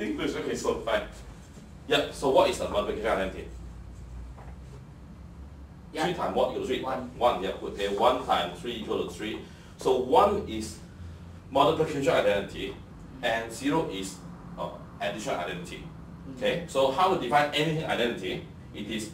English. Okay, so fine. Yeah, so what is the multiplication identity? Yeah. 3 times what equals 3? 1. 1, yeah. Okay, 1 times 3 equals 3. So 1 is multiplication identity and 0 is addition identity. Okay, so how to define anything identity? It is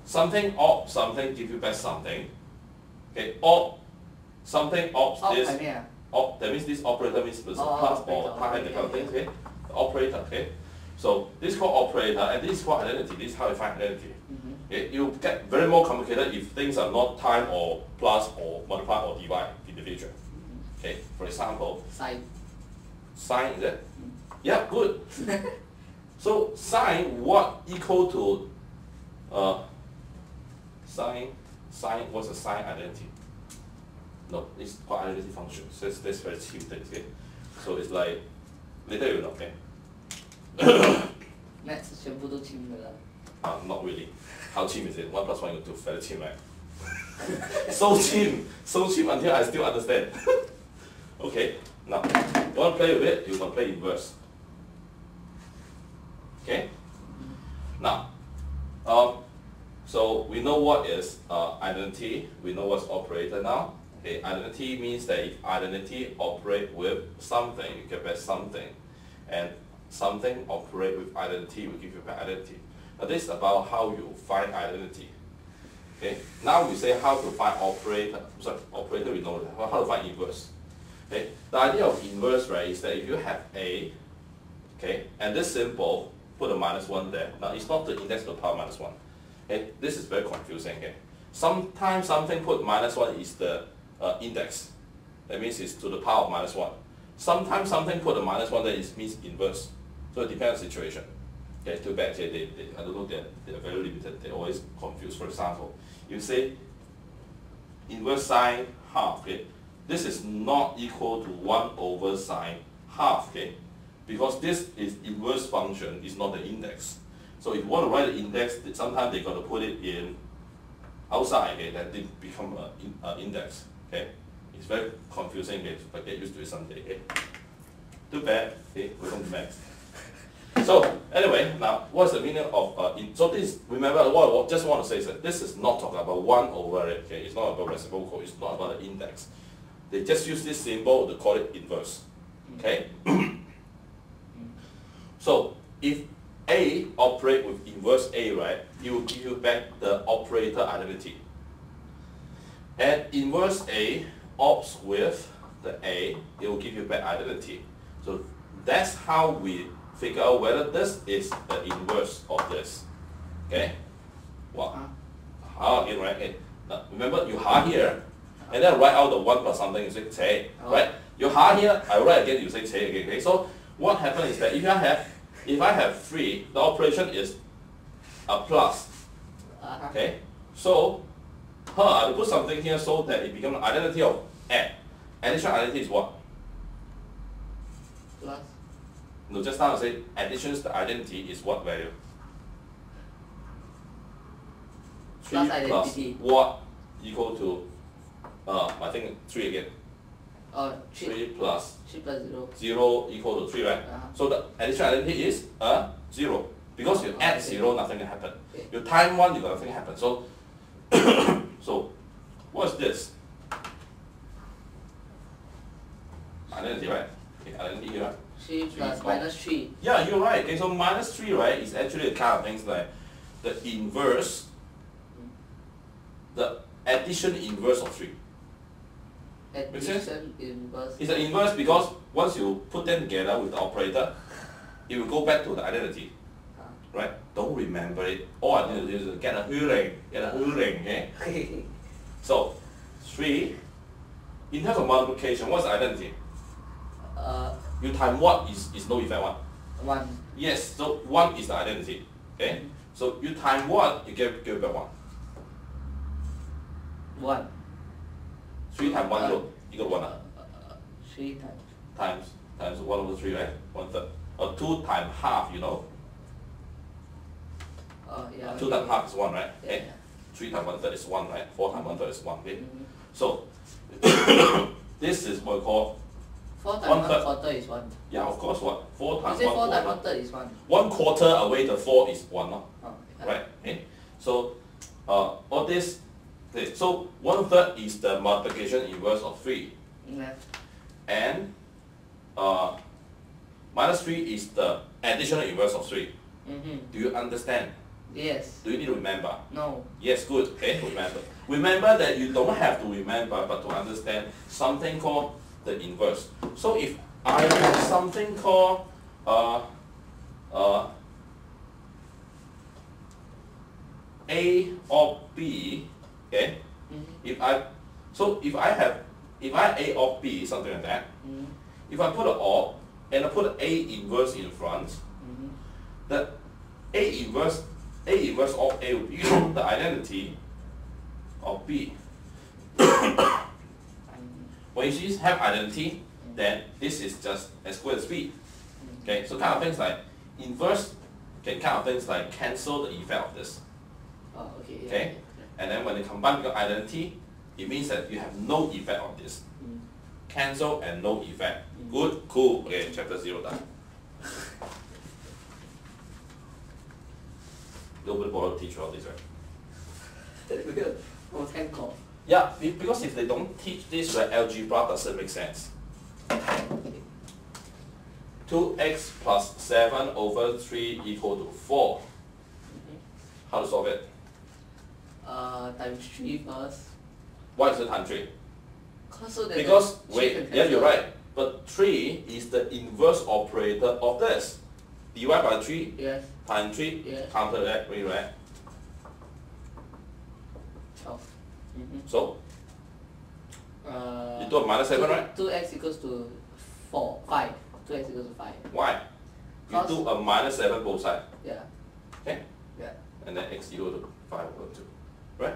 something of something give you back something. Okay, or something of this. That means this operator means plus or time, that kind of thing. Okay, the operator. Okay, so this is called operator and this is called identity. This is how you find identity. Okay, you get very more complicated if things are not time or plus or multiply or divide in the future. Okay, for example, Sine. Sine, is it? Yeah, good. So sine what equal to sine what's the sine identity? No, it's called identity function. So that's very cheap things, okay? So it's like later you know, okay? Maths 全部都轻的啦。 Not really. How cheap is it? 1 plus 1 equals 2. Very cheap, right? So cheap until I still understand. Okay, now you want to play with it, you can play inverse. Okay? Now, so we know what is identity, we know what's operator now. Okay, identity means that if identity operate with something, you get back something. And something operate with identity will give you back identity. Now this is about how you find identity. Okay, now we say how to find operator. Sorry, operator we know that. How to find inverse. Okay, the idea of inverse, right, is that if you have A, okay, and this symbol, put a -1 there. Now it's not the index to the power -1. Okay, this is very confusing. Okay, sometimes something put -1 is the index. That means it's to the power of -1. Sometimes something put a -1 that is means inverse. So it depends on the situation. Okay, too bad. They I don't know, they're very limited. They always confuse. For example, you say inverse sine half. Okay, this is not equal to 1 over sine half. Okay, because this is inverse function, is not the index. So if you want to write the index, sometimes they got to put it in outside. Okay, that they become an index. Okay, it's very confusing. Okay, but get used to it someday. Okay, too bad. Okay, welcome to maths. So anyway, now what's the meaning of so this? Remember what I just want to say is that this is not talking about 1 over it. Okay, it's not about reciprocal. It's not about the index. They just use this symbol to call it inverse. Okay. So if A operate with inverse A, right, it will give you back the operator identity. And inverse A opts with the A, it will give you back identity. So that's how we figure out whether this is the inverse of this. Okay? Well, again, right? Okay. Now, remember, you have here, and then write out the 1 plus something, you say 切, right? You have here, I write again, you say 切 again. Okay? So what happens is that if I have 3, the operation is a plus. Okay? So I will put something here so that it becomes an identity of add. Addition identity is what? Plus. No, just now I said addition's the identity is what value? 3 Plus plus identity. what equal to, I think 3 again. 3 plus 3 plus 0. 0 equal to 3, right? So the addition identity is 0. Because you add 0, nothing can happen. Okay. You time 1, you got nothing happen. So, so what's this? Identity, right? Okay, identity here, right? 3 plus minus 3. Yeah, you're right. Okay, so -3, right, is actually the kind of things like the inverse, the addition inverse of 3. Addition inverse. It's an inverse because once you put them together with the operator, it will go back to the identity. Right? Don't remember it. All I need to do is get a feeling. Okay? So 3, in terms of multiplication, what's the identity? You time what is no effect 1? 1. Yes, so 1 is the identity. Okay? So you time 1, you give back 1. 1. 3 times 1 equal 1. 3 times. Times 1 over 3, right? 1/3. Or 2 times half, you know? Yeah. 2 times half is 1, right? Yeah. Okay? 3 times 1/3 is 1, right? 4 times 1/3 is 1, okay? So, this is what we call 4 times 1 1 third. quarter is 1. Yeah, of course, what? 4 You times say 1 4 times quarter. 1 third is 1. 1 quarter away, the 4 is 1, no? Oh, yeah. Right? Okay. So, all this, okay, so 1 third is the multiplication inverse of 3. Yeah. And minus 3 is the additional inverse of 3. Do you understand? Yes. Do you need to remember? No. Yes, good. Okay, remember. Remember that you don't have to remember, but to understand something called the inverse. So if I have something called A or B, okay? If I A or B, something like that. If I put an or and I put A inverse in front, the A inverse of A will become the identity of B. When you have identity, then this is just as good as B. Okay, so kind of things like inverse can kind of things like cancel the effect of this. Oh, okay. Yeah, Okay, and then when they combine your identity, it means that you have no effect of this. Cancel and no effect. Good, cool. Okay, chapter 0 done. Nobody bother to teach all this, right? Oh, 10 core. Yeah, because if they don't teach this, right, algebra doesn't make sense. 2x plus 7 over 3 equal to 4. How to solve it? Times 3 first. Why is it times 3? So that Because, the three can wait, yeah, you're cancel. right. But 3 is the inverse operator of this. Divide by 3 Yes. times 3, Yes. counter that, rewrite. 12. So, you do a minus 7, right? 2x equals to 5. 2x equals to 5. Why? You Cause- do a minus 7 both sides. Yeah. Okay? Yeah. And then x equal to 5 over 2. Right?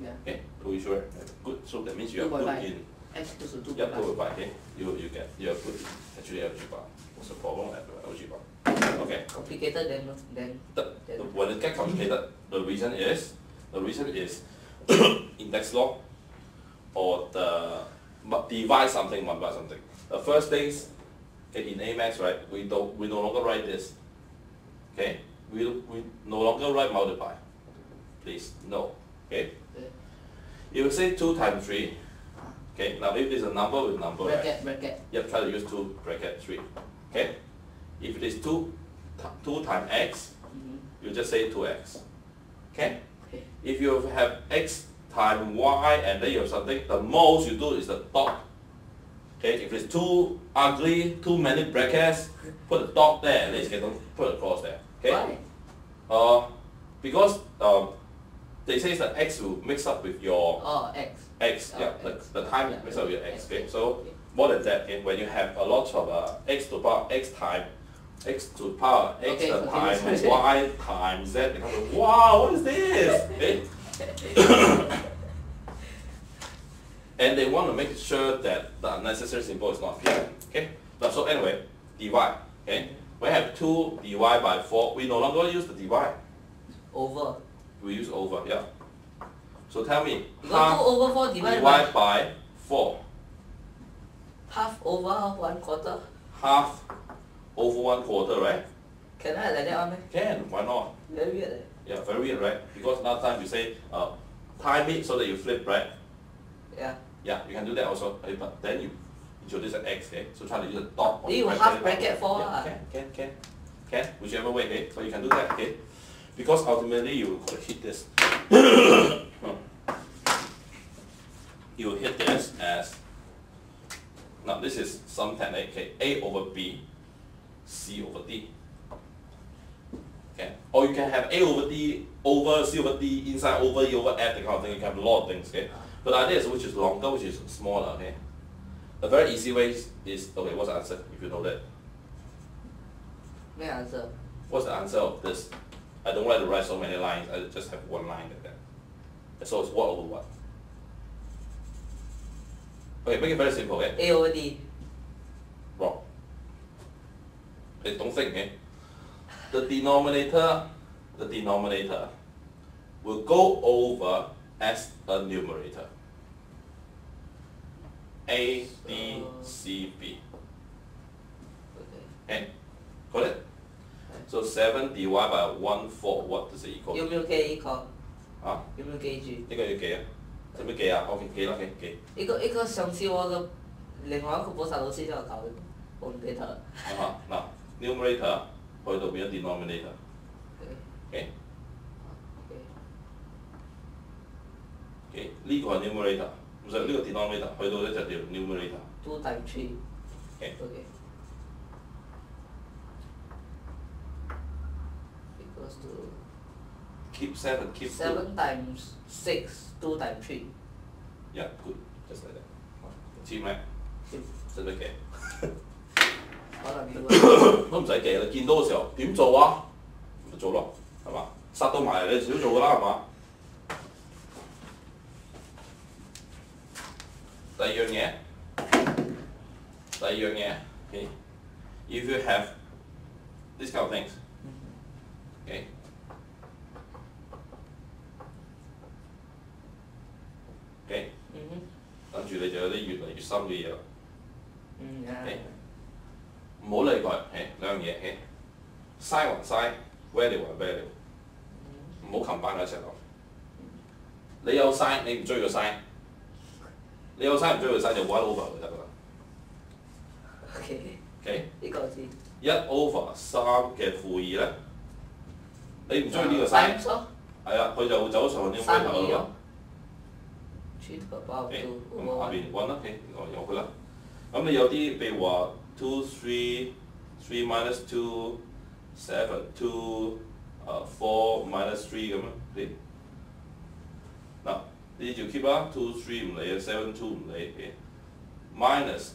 Yeah. Okay, are you sure? Good. So that means you are 2.5. good in. X equals to 2.5. Yeah, 2.5. Okay, you are good in actually algebra. What's the problem at algebra? Okay. Complicated then. When it gets complicated, the reason is index law or the divide something one by something. The first things in A maths, right? We no longer write this. Okay, we no longer write multiply. Please no. Okay. You will say 2 times 3. Okay, now if it is a number with number, right? Bracket. Yep, try to use 2 bracket 3. Okay? If it is 2 times x, you just say 2x. Okay? Okay. If you have x times y and then you have something, the most you do is the dot. Okay? If it's too ugly, too many brackets, put a dot there and then you can put a cross there. Okay? Why? Because they say that x will mix up with your X. x, Oh, yeah, x. the time Yeah, mix up with your x. Okay, okay. so more than that, okay, when you have a lot of x to the power x times x to the power x Okay, the okay, times sorry. y times z, becomes wow, what is this? Okay? And they want to make sure that the unnecessary symbol is not appearing. Okay, now, so anyway, divide. Okay, we have 2 divide by 4. We no longer use the divide. Over. We use over. Yeah. So tell me, You got 2 over 4 divided divide by by 4. half over 1 quarter. Half over 1 quarter, right? Can I like that one? Can, why not? Very weird. Eh? Yeah, very weird, right? Because last time you say time it so that you flip, right? Yeah. Yeah, you can do that also. But then you introduce an x, okay? So try to use a dot. Then you half bracket 4 yeah, can, whichever way, okay? So you can do that, okay? Because ultimately you will hit this. You will hit this as, now this is some technique, okay? A over B, C over D. Okay? Or you can have A over D over C over D, inside over E over F, that kind of thing. You can have a lot of things, okay? But the idea is which is longer, which is smaller, okay? A very easy way is, okay, what's the answer if you know that? No answer. What's the answer of this? I don't like to write so many lines, I just have one line like that. So it's what over what? Okay, make it very simple, okay? A over D. Wrong. Okay, don't think, okay? The denominator will go over as a numerator. A, B, C, B. Okay. Okay, got it? So 7 divided by 1/4, what does it equal? 要唔要記呢個？啊？要唔要記住？呢個要記啊？使唔使記啊？OK，記啦，OK，記。呢個上次我嘅另外一個補習老師都有教，我唔記得啦。嗱 ，numerator 去到變咗 denominator。OK。OK，呢個係 numerator，唔使呢個 denominator，去到咧就叫 numerator。2 times 3。OK。Equals to keep 7, keep 7 times 6, 2 times 3. Yeah, good, just like that. 知咩？使唔使記？可能要都唔使記啦，見到嘅時候點做啊？咪做咯，係嘛？殺到埋嚟你少做㗎啦，係嘛？第二樣嘢，okay, if you have this kind of things, okay, okay, 跟住你就有啲越嚟越深嘅嘢啦。okay， 唔好理佢，兩樣嘢，size 還 size，value 還 value，唔好combine喺一齊諗。你有 size，你唔追個 size， 你有 size 唔追個 size 就 1 over 就得㗎啦。OK， 呢個知。1 over 3嘅負2咧，你唔追呢個 size， 係啊，佢就會走上去呢個龜頭㗎嘛。咁下邊揾啦，OK，由佢啦。咁你有啲譬如話 2 3 3 minus 2 7 2 4 minus 3咁樣，你嗱呢啲就 keep 啦，2 3唔理啊，7 2唔理，minus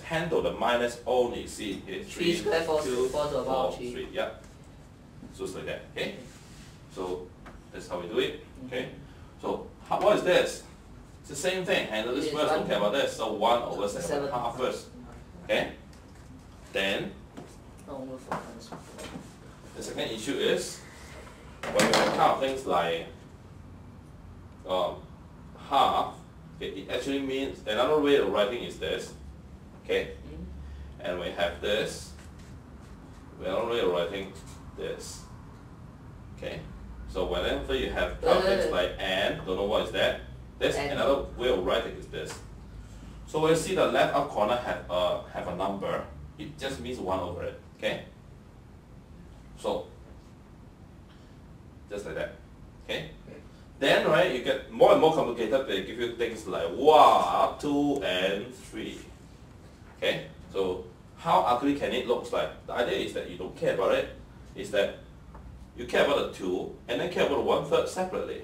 handle the minus only see 3 square 4 to about 3 yeah, just like that, okay, so that's how we do it, okay, so what is this? It's the same thing, handle this first, don't care about this, so 1 over 7 half first, okay, then the second issue is when you have kind of things like half, okay, it actually means another way of writing is this, okay, and we have this, another way of writing this, okay, so whenever you have kind of things like and, don't know what is that, this another way of writing is this. So when you see the left up corner have a number, it just means 1 over it, okay? So just like that, okay? Then right, you get more and more complicated. They give you things like 1, 2, and 3. Okay, so how ugly can it look like? The idea is that you don't care about it. Is that you care about the 2 and then care about the 1/3 separately.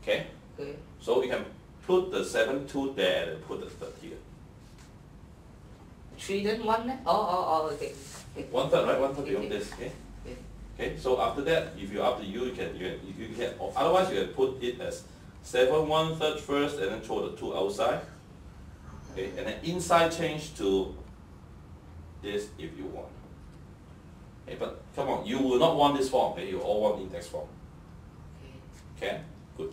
Okay. Okay. So you can put the 7 2 there and put the 3rd here. 3 then 1 ne? Oh, okay. 1/3, right? 1/3 beyond this. Okay. Okay, so after that, if you're up to you, you can otherwise you can put it as 7 1/3 first and then throw the 2 outside. Okay, and then inside change to this if you want. Okay, but come on, you will not want this form, okay? You all want index form. Okay, good.